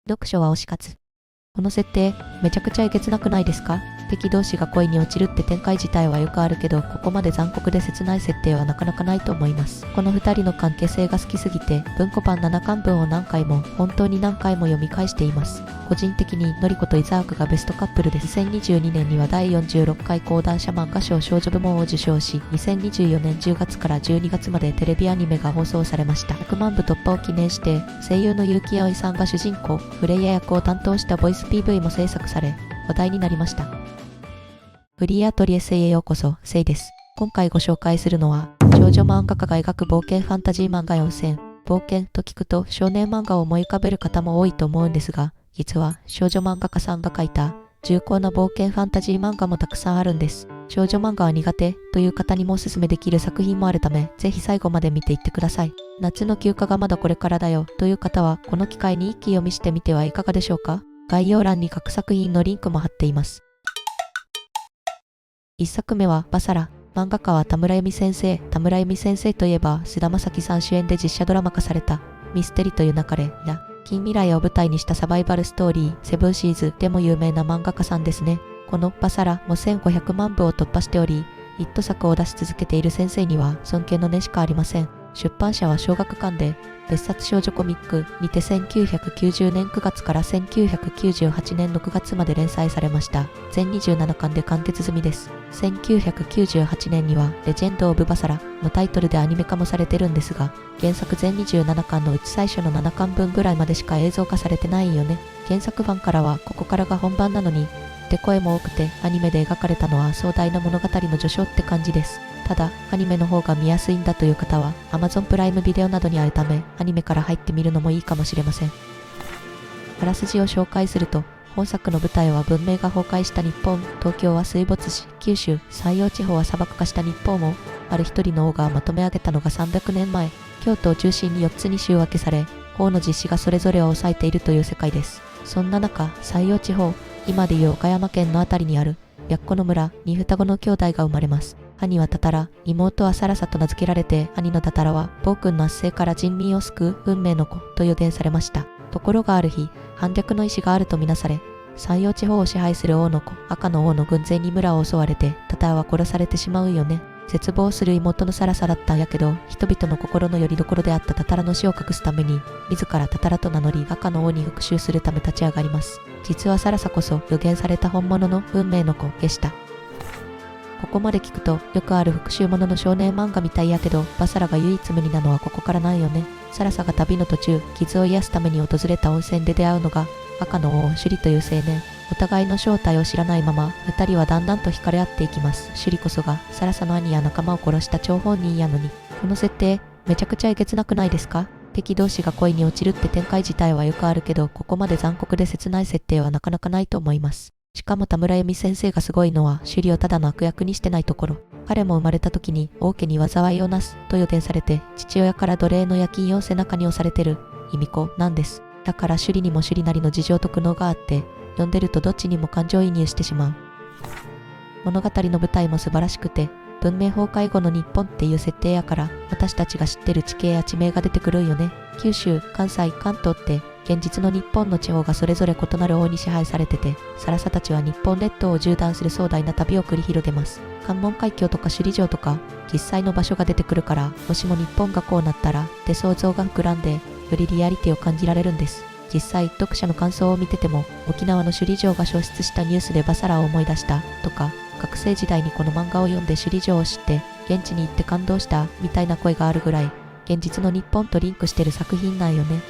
読書は推し活。この設定、めちゃくちゃえげつなくないですか？敵同士が恋に落ちるって展開自体はよくあるけど、ここまで残酷で切ない設定はなかなかないと思います。この二人の関係性が好きすぎて、文庫版7巻分を何回も、本当に何回も読み返しています。個人的にのりことイザークがベストカップルです。2022年には第46回講談社漫画賞少女部門を受賞し、2024年10月から12月までテレビアニメが放送されました。100万部突破を記念して、声優の結城葵さんが主人公、フレイヤ役を担当したボイス PV も制作され、話題になりました。フリーアトリエセイへようこそ、セイです。今回ご紹介するのは、少女漫画家が描く冒険ファンタジー漫画4000。冒険と聞くと少年漫画を思い浮かべる方も多いと思うんですが、実は少女漫画家さんが描いた重厚な冒険ファンタジー漫画もたくさんあるんです。少女漫画は苦手という方にもおすすめできる作品もあるため、ぜひ最後まで見ていってください。夏の休暇がまだこれからだよという方は、この機会に一気読みしてみてはいかがでしょうか。概要欄に各作品のリンクも貼っています。一作目はバサラ。漫画家は田村由美先生。田村由美先生といえば、菅田将暉さん主演で実写ドラマ化されたミステリという流れや近未来を舞台にしたサバイバルストーリーセブンシーズでも有名な漫画家さんですね。このバサラも1500万部を突破しており、ヒット作を出し続けている先生には尊敬の念しかありません。出版社は小学館で別冊少女コミックにて1990年9月から1998年の9月まで連載されました。全27巻で完結済みです。1998年にはレジェンド・オブ・バサラのタイトルでアニメ化もされてるんですが、原作全27巻のうち最初の7巻分ぐらいまでしか映像化されてないよね。原作ファンからはここからが本番なのにって声も多くて、アニメで描かれたのは壮大な物語の序章って感じです。ただ、アニメの方が見やすいんだという方は Amazon プライムビデオなどにあるため、アニメから入ってみるのもいいかもしれません。あらすじを紹介すると、本作の舞台は文明が崩壊した日本、東京は水没し、九州、山陽地方は砂漠化した日本を、ある一人の王がまとめ上げたのが300年前、京都を中心に4つに州分けされ、王の実施がそれぞれを抑えているという世界です。そんな中、山陽地方、今でいう岡山県のあたりにある、白子の村に双子の兄弟が生まれます。兄はタタラ、妹はサラサと名付けられて、兄のタタラは、暴君の圧政から人民を救う運命の子と予言されました。ところがある日、反逆の意志があるとみなされ、山陽地方を支配する王の子、赤の王の軍勢に村を襲われて、タタラは殺されてしまうよね。絶望する妹のサラサだったんやけど、人々の心の拠り所であったタタラの死を隠すために、自らタタラと名乗り赤の王に復讐するため立ち上がります。実はサラサこそ予言された本物の運命の子でした。ここまで聞くと、よくある復讐ものの少年漫画みたいやけど、バサラが唯一無二なのはここからなんよね。サラサが旅の途中、傷を癒すために訪れた温泉で出会うのが、赤の王、シュリという青年。お互いの正体を知らないまま、二人はだんだんと惹かれ合っていきます。シュリこそが、サラサの兄や仲間を殺した張本人やのに。この設定、めちゃくちゃえげつなくないですか？敵同士が恋に落ちるって展開自体はよくあるけど、ここまで残酷で切ない設定はなかなかないと思います。しかも田村由美先生がすごいのは、シュリをただの悪役にしてないところ。彼も生まれた時に王家に災いをなすと予言されて、父親から奴隷の夜勤を背中に押されてる、卑弥呼なんです。だからシュリにもシュリなりの事情と苦悩があって、読んでるとどっちにも感情移入してしまう。物語の舞台も素晴らしくて、文明崩壊後の日本っていう設定やから、私たちが知ってる地形や地名が出てくるんよね。九州、関西、関東って、現実の日本の地方がそれぞれ異なる王に支配されてて、サラサたちは日本列島を縦断する壮大な旅を繰り広げます。関門海峡とか首里城とか、実際の場所が出てくるから、もしも日本がこうなったら、って想像が膨らんで、よりリアリティを感じられるんです。実際、読者の感想を見てても、沖縄の首里城が消失したニュースでバサラを思い出した、とか、学生時代にこの漫画を読んで首里城を知って、現地に行って感動した、みたいな声があるぐらい、現実の日本とリンクしてる作品なんよね。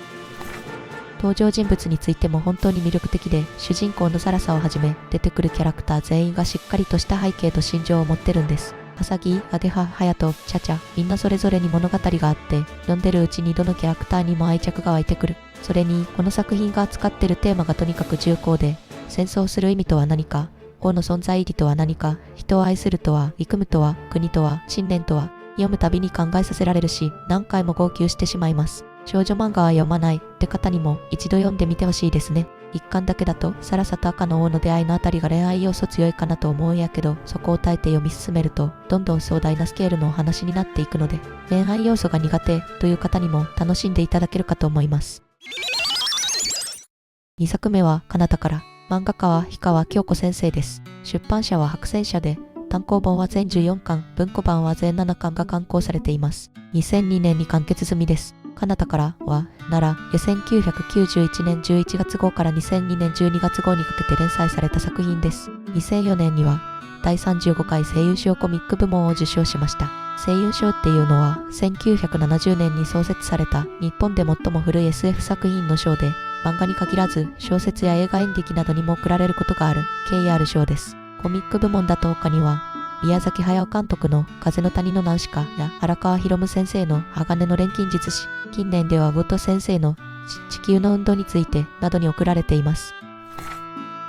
登場人物についても本当に魅力的で、主人公のサラサをはじめ、出てくるキャラクター全員がしっかりとした背景と心情を持ってるんです。アサギ、アゲハ、ハヤト、チャチャ、みんなそれぞれに物語があって、読んでるうちにどのキャラクターにも愛着が湧いてくる。それに、この作品が扱ってるテーマがとにかく重厚で、戦争する意味とは何か、王の存在意義とは何か、人を愛するとは、憎むとは、国とは、信念とは、読むたびに考えさせられるし、何回も号泣してしまいます。少女漫画は読まないって方にも一度読んでみてほしいですね。一巻だけだとサラサと赤の王の出会いのあたりが恋愛要素強いかなと思うんやけど、そこを耐えて読み進めるとどんどん壮大なスケールのお話になっていくので、恋愛要素が苦手という方にも楽しんでいただけるかと思います。2作目は彼方から。漫画家は氷川京子先生です。出版社は白泉社で、単行本は全14巻、文庫版は全7巻が刊行されています。2002年に完結済みです。彼方からは、奈良、1991年11月号から2002年12月号にかけて連載された作品です。2004年には、第35回声優賞コミック部門を受賞しました。声優賞っていうのは、1970年に創設された日本で最も古い SF 作品の賞で、漫画に限らず小説や映画演劇などにも贈られることがある敬意ある賞です。コミック部門だと他には、宮崎駿監督の風の谷のナウシカや荒川博夢先生の鋼の錬金術師、近年ではウォト先生の地球の運動についてなどに贈られています。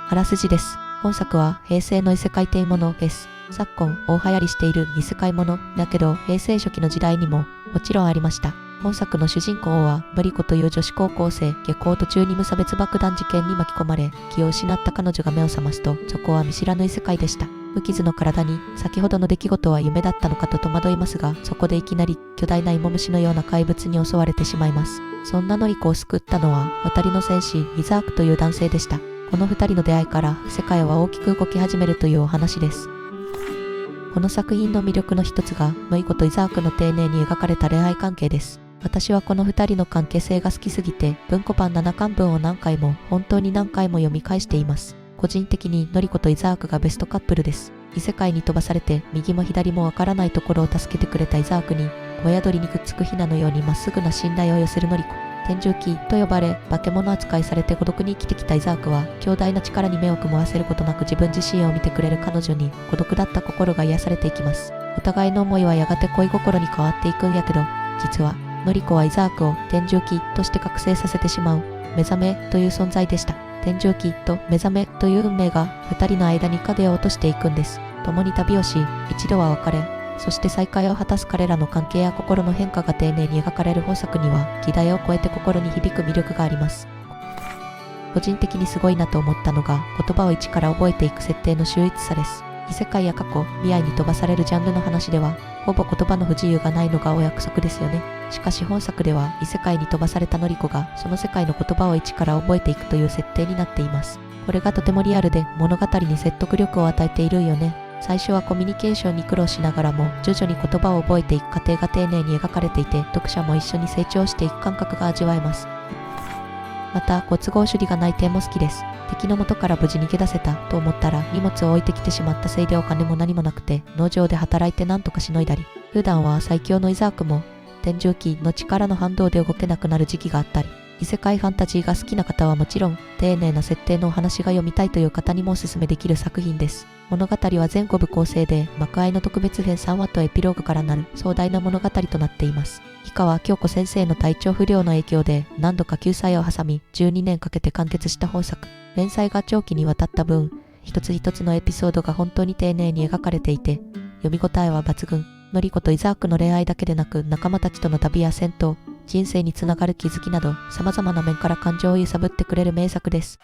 あらすじです。本作は平成の異世界転ものです。昨今大流行りしている異世界ものだけど平成初期の時代にももちろんありました。本作の主人公はのりこという女子高校生、下校途中に無差別爆弾事件に巻き込まれ、気を失った彼女が目を覚ますと、そこは見知らぬ異世界でした。無傷の体に、先ほどの出来事は夢だったのかと戸惑いますが、そこでいきなり巨大な芋虫のような怪物に襲われてしまいます。そんなのりこを救ったのは、渡りの戦士、イザークという男性でした。この二人の出会いから、世界は大きく動き始めるというお話です。この作品の魅力の一つが、のりことイザークの丁寧に描かれた恋愛関係です。私はこの二人の関係性が好きすぎて、文庫版7巻分を本当に何回も読み返しています。個人的にのりことイザークがベストカップルです。異世界に飛ばされて、右も左もわからないところを助けてくれたイザークに、親鳥にくっつくヒナのようにまっすぐな信頼を寄せるのりこ。天獣記と呼ばれ、化け物扱いされて孤独に生きてきたイザークは、強大な力に目を曇わせることなく自分自身を見てくれる彼女に、孤独だった心が癒されていきます。お互いの思いはやがて恋心に変わっていくんやけど、実は、のりこはイザークを天獣記として覚醒させてしまう目覚めという存在でした。天獣記と目覚めという運命が二人の間に影を落としていくんです。共に旅をし、一度は別れ、そして再会を果たす彼らの関係や心の変化が丁寧に描かれる本作には、時代を超えて心に響く魅力があります。個人的にすごいなと思ったのが、言葉を一から覚えていく設定の秀逸さです。異世界や過去、未来に飛ばされるジャンルの話では、ほぼ言葉の不自由がないのがお約束ですよね。しかし本作では異世界に飛ばされたのりこがその世界の言葉を一から覚えていくという設定になっています。これがとてもリアルで物語に説得力を与えているよね。最初はコミュニケーションに苦労しながらも徐々に言葉を覚えていく過程が丁寧に描かれていて、読者も一緒に成長していく感覚が味わえます。また、ご都合主義がない点も好きです。敵の元から無事逃げ出せたと思ったら荷物を置いてきてしまったせいでお金も何もなくて農場で働いて何とかしのいだり、普段は最強のイザークも天獣記の力の反動で動けなくなる時期があったり、異世界ファンタジーが好きな方はもちろん丁寧な設定のお話が読みたいという方にもおすすめできる作品です。物語は全5部構成で幕間の特別編3話とエピローグからなる壮大な物語となっています。氷川京子先生の体調不良の影響で何度か救済を挟み12年かけて完結した本作。連載が長期にわたった分、一つ一つのエピソードが本当に丁寧に描かれていて、読み応えは抜群。のりことイザークの恋愛だけでなく仲間たちとの旅や戦闘、人生につながる気づきなど様々な面から感情を揺さぶってくれる名作です。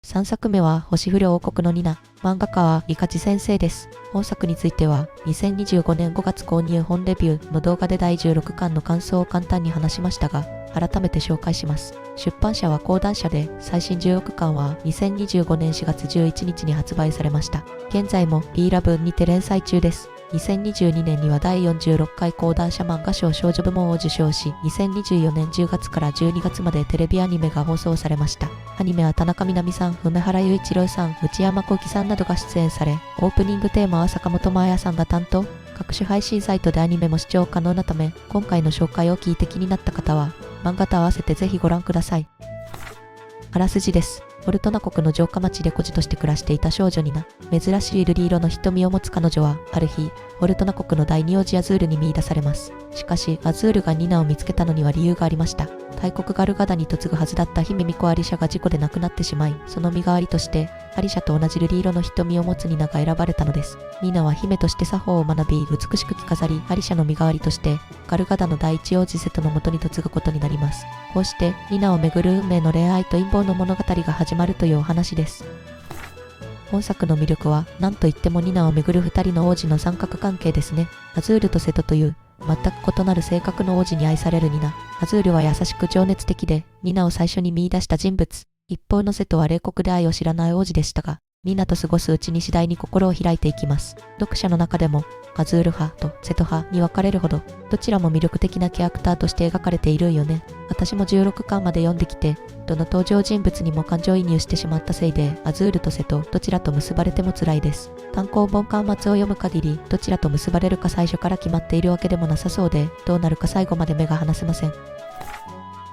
3作目は星不良王国のニナ。漫画家はイカチ先生です。本作については2025年5月購入本レビューの動画で第16巻の感想を簡単に話しましたが、改めて紹介します。出版社は講談社で最新16巻は2025年4月11日に発売されました。現在も B ラブにて連載中です。2022年には第46回講談社漫画賞少女部門を受賞し、2024年10月から12月までテレビアニメが放送されました。アニメは田中みな実さん、梅原雄一郎さん、内山聖輝さんなどが出演され、オープニングテーマは坂本真綾さんが担当。各種配信サイトでアニメも視聴可能なため、今回の紹介を聞いて気になった方は、漫画と合わせてぜひご覧ください。あらすじです。フォルトナ国の城下町で孤児として暮らしていた少女ニナ。珍しい瑠璃色の瞳を持つ彼女は、ある日、フォルトナ国の第二王子アズールに見出されます。しかし、アズールがニナを見つけたのには理由がありました。大国ガルガダに嫁ぐはずだった姫巫女アリシャが事故で亡くなってしまい、その身代わりとして、アリシャと同じ瑠璃色の瞳を持つニナが選ばれたのです。ニナは姫として作法を学び、美しく着飾り、アリシャの身代わりとして、ガルガダの第一王子セトのもとに嫁ぐことになります。こうして、ニナをめぐる運命の恋愛と陰謀の物語が始まるというお話です。本作の魅力は何といってもニナをめぐる二人の王子の三角関係ですね。アズールとセトという全く異なる性格の王子に愛されるニナ。アズールは優しく情熱的で、ニナを最初に見出した人物。一方の瀬戸は冷酷で愛を知らない王子でしたが、ニナと過ごすうちに次第に心を開いていきます。読者の中でも、アズール派と瀬戸派に分かれるほど、どちらも魅力的なキャラクターとして描かれているよね。私も16巻まで読んできて、どの登場人物にも感情移入してしまったせいで、アズールと瀬戸、どちらと結ばれても辛いです。単行本巻末を読む限り、どちらと結ばれるか最初から決まっているわけでもなさそうで、どうなるか最後まで目が離せません。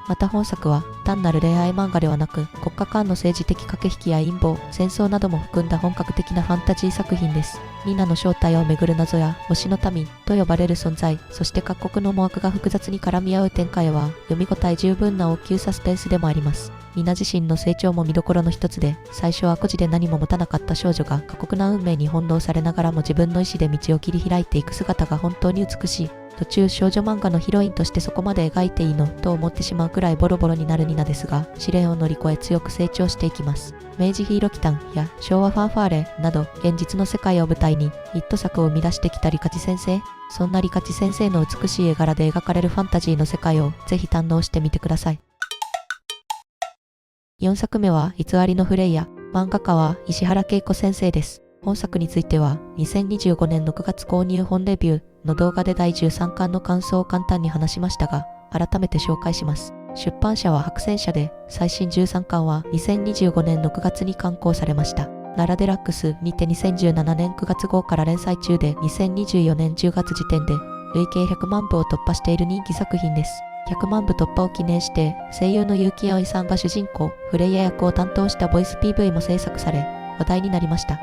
また本作は単なる恋愛漫画ではなく、国家間の政治的駆け引きや陰謀、戦争なども含んだ本格的なファンタジー作品です。ニナの正体をめぐる謎や星の民と呼ばれる存在、そして各国の思惑が複雑に絡み合う展開は読み応え十分な応急サスペンスでもあります。ニナ自身の成長も見どころの一つで、最初は孤児で何も持たなかった少女が過酷な運命に翻弄されながらも自分の意志で道を切り開いていく姿が本当に美しい。途中少女漫画のヒロインとしてそこまで描いていいのと思ってしまうくらいボロボロになるニナですが、試練を乗り越え強く成長していきます。明治ヒーロキタンや昭和ファンファーレなど現実の世界を舞台にヒット作を生み出してきたリカチ先生。そんなリカチ先生の美しい絵柄で描かれるファンタジーの世界をぜひ堪能してみてください。4作目は偽りのフレイヤ。漫画家は石原恵子先生です。本作については2025年6月購入本レビューの動画で第13巻の感想を簡単に話しましたが、改めて紹介します。出版社は白戦社で、最新13巻は2025年6月に刊行されました。ララデラックスにて2017年9月号から連載中で2024年10月時点で累計100万部を突破している人気作品です。100万部突破を記念して声優の結城葵さんが主人公フレイヤ役を担当したボイス PV も制作され話題になりました。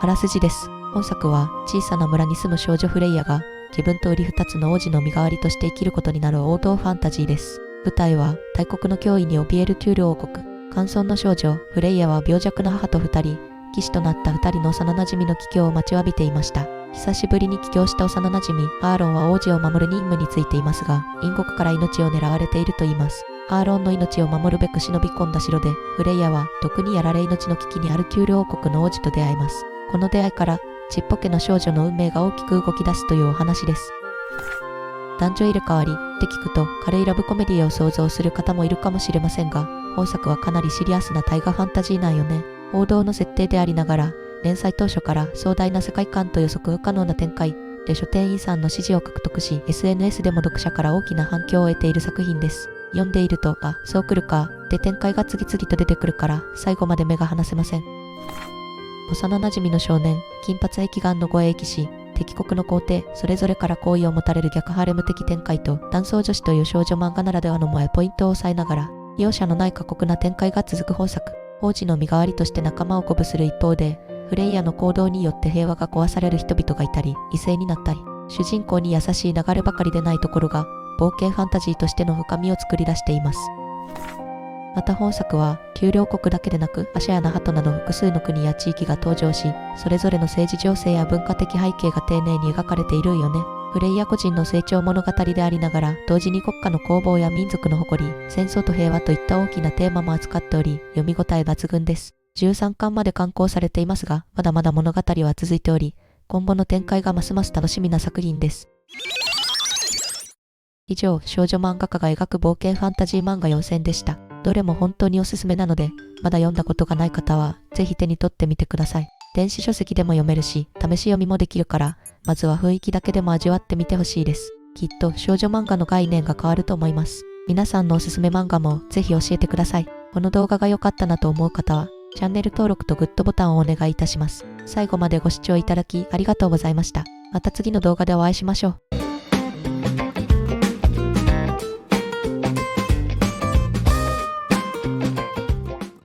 あらすじです。本作は小さな村に住む少女フレイヤが自分と売り二つの王子の身代わりとして生きることになる王道ファンタジーです。舞台は大国の脅威に怯えるテュール王国。寒村の少女フレイヤは病弱な母と二人、騎士となった二人の幼馴染の帰郷を待ちわびていました。久しぶりに帰郷した幼馴染アーロンは王子を守る任務についていますが、隣国から命を狙われているといいます。アーロンの命を守るべく忍び込んだ城で、フレイヤは毒にやられ命の危機にあるテュール王国の王子と出会います。この出会いからちっぽけな少女の運命が大きく動き出すというお話です。男女入れ替わりって聞くと軽いラブコメディを想像する方もいるかもしれませんが、本作はかなりシリアスな大河ファンタジーなんよね。王道の設定でありながら、連載当初から壮大な世界観と予測不可能な展開で書店員さんの支持を獲得し、SNS でも読者から大きな反響を得ている作品です。読んでいると、あ、そう来るかって展開が次々と出てくるから最後まで目が離せません。幼馴染の少年、金髪壁眼の護衛騎士、敵国の皇帝、それぞれから好意を持たれる逆ハレム的展開と、男装女子という少女漫画ならではの萌えポイントを抑えながら、容赦のない過酷な展開が続く本作。王子の身代わりとして仲間を鼓舞する一方で、フレイヤの行動によって平和が壊される人々がいたり、犠牲になったり、主人公に優しい流ればかりでないところが、冒険ファンタジーとしての深みを作り出しています。また本作は、丘陵国だけでなく、アシャやナハトなど複数の国や地域が登場し、それぞれの政治情勢や文化的背景が丁寧に描かれているよね。フレイヤ個人の成長物語でありながら、同時に国家の攻防や民族の誇り、戦争と平和といった大きなテーマも扱っており、読み応え抜群です。13巻まで刊行されていますが、まだまだ物語は続いており、今後の展開がますます楽しみな作品です。以上、少女漫画家が描く冒険ファンタジー漫画4選でした。どれも本当におすすめなので、まだ読んだことがない方は、ぜひ手に取ってみてください。電子書籍でも読めるし、試し読みもできるから、まずは雰囲気だけでも味わってみてほしいです。きっと少女漫画の概念が変わると思います。皆さんのおすすめ漫画もぜひ教えてください。この動画が良かったなと思う方は、チャンネル登録とグッドボタンをお願いいたします。最後までご視聴いただきありがとうございました。また次の動画でお会いしましょう。